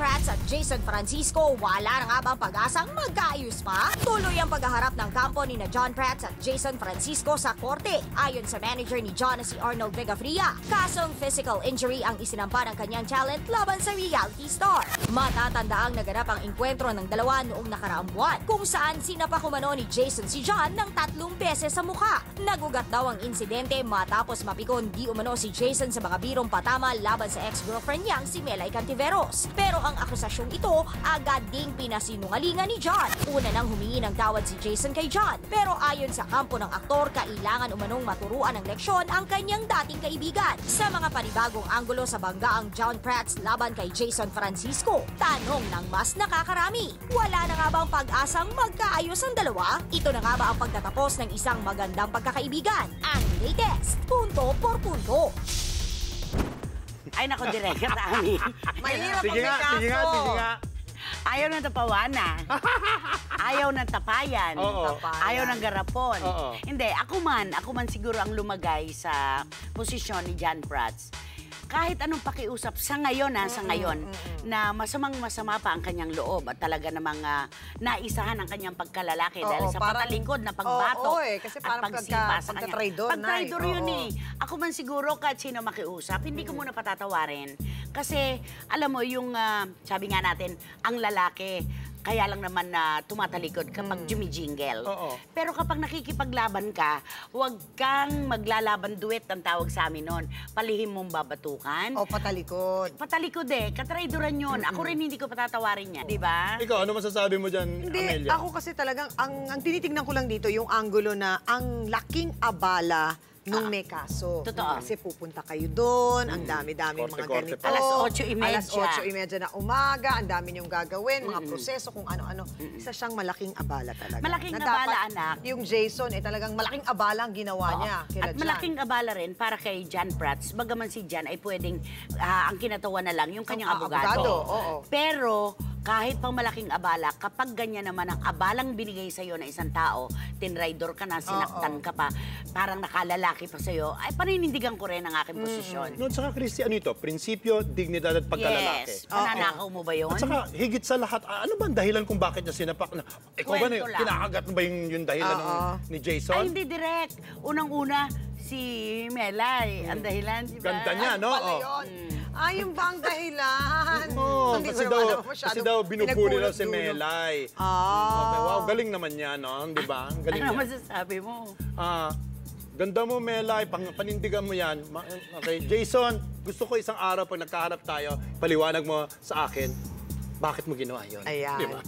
Prats at Jason Francisco, wala na nga bang pag-asang magkaayos pa? Tuloy ang paghaharap ng kampo ni John Prats at Jason Francisco sa korte. Ayon sa manager ni John na si Arnold Vigafria, kasong physical injury ang isinampa ng kanyang talent laban sa reality star. Matatandaang naganap ang engkwentro ng dalawa noong nakaraang buwan, kung saan sinapakumano ni Jason si John ng 3 beses sa mukha. Nagugat daw ang insidente matapos mapikon di umano si Jason sa mga birong patama laban sa ex-girlfriend niyang si Melay Cantiveros. Pero ang akusasyong ito agad ding pinasinungalingan ni John. Una nang humingi ng tawad si Jason kay John, pero ayon sa kampo ng aktor, kailangan umanong maturuan ng leksyon ang kanyang dating kaibigan. Sa mga panibagong anggulo sa banggaang John Prats laban kay Jason Francisco, tanong ng mas nakakarami, wala na nga bang pag-asang magkaayos ang dalawa? Ito na nga ba ang pagtatapos ng isang magandang pagkakaibigan? Ang latest, punto por punto. Ay, naku, Direkta Ami. Mahirap ang Sige nga, may sige nga, kaso. sige nga. Ayaw ng tapawanan. Ayaw ng tapayan. Oo. Ayaw ng garapon. Oo. Hindi, ako man siguro ang lumagay sa posisyon ni John Prats. Kahit anong pakiusap sa ngayon, sa ngayon, na masama pa ang kanyang loob at talaga namang naisahan ang kanyang pagkalalaki dahil sa parang- patalikod na pagbatok Oo, kasi at parang pagsipa sa kanya. pagka-traidor, Pag-traidor Nay. yun Oo. eh. Ako man siguro kahit sino makiusap, hindi ko muna patatawarin. Kasi, alam mo, yung sabi nga natin, ang lalaki, kaya lang naman na tumatalikod kapag jumijingle. Oo. Pero kapag nakikipaglaban ka, huwag kang maglalaban duet ang tawag sa amin noon. Palihim mong babatukan. O patalikod. Patalikod eh, katraidoran yun. Ako rin hindi ko patatawarin yan, di ba? Ikaw, ano masasabi mo dyan, Hindi, Amelia? ako kasi talagang, ang tinitignan ko lang dito, yung angulo na ang laking abala nung may kaso. Totoo. Kasi pupunta kayo doon, ang dami-dami mga Korte-korte ganito. pa. Alas 8:30. Alas 8:30 na umaga, ang dami niyong gagawin, mga proseso, kung ano-ano. Isa siyang malaking abala talaga. Malaking Na abala, dapat anak. Yung Jason, talagang malaking abala ang ginawa Oo. niya. Kila At John. malaking abala rin para kay John Prats. Bagaman si John ay pwedeng, ang kinatawa na lang yung kanyang abogado. Oo. Pero kahit pang malaking abala, kapag ganyan naman ang abalang binigay sa'yo na isang tao, tinraidor ka na, sinaktan ka pa, parang nakalalaki pa sa'yo, ay paninindigan ko rin ang aking posisyon. Noon saka, Christy, ano ito? Prinsipyo, dignidad at pagkalalaki. Yes. Mananakaw mo ba yun? At saka, higit sa lahat, ano ba ang dahilan kung bakit niya sinapak na? Ikaw ba Kwento na, lang. kinakagat mo ba yung dahilan ni Jason? Ay, hindi direct. Unang-una, si Melay, ang dahilan, di ba? Ganda niya, no? Pala Oh. yun. Yung bang dahilan? Oo, Hindi ko kasi naman daw, alam, masyado kasi daw binubuli raw si pinagpulot-dulo. Melay. Ah. Okay, wow, galing naman niya, no? Di ba? Ang galing Ano niya. masasabi mo? Ganda mo, Melay. Panindigan mo yan. Okay, Jason, gusto ko isang araw pag nagkaharap tayo, paliwanag mo sa akin, bakit mo ginawa yun? Ayan. Di ba?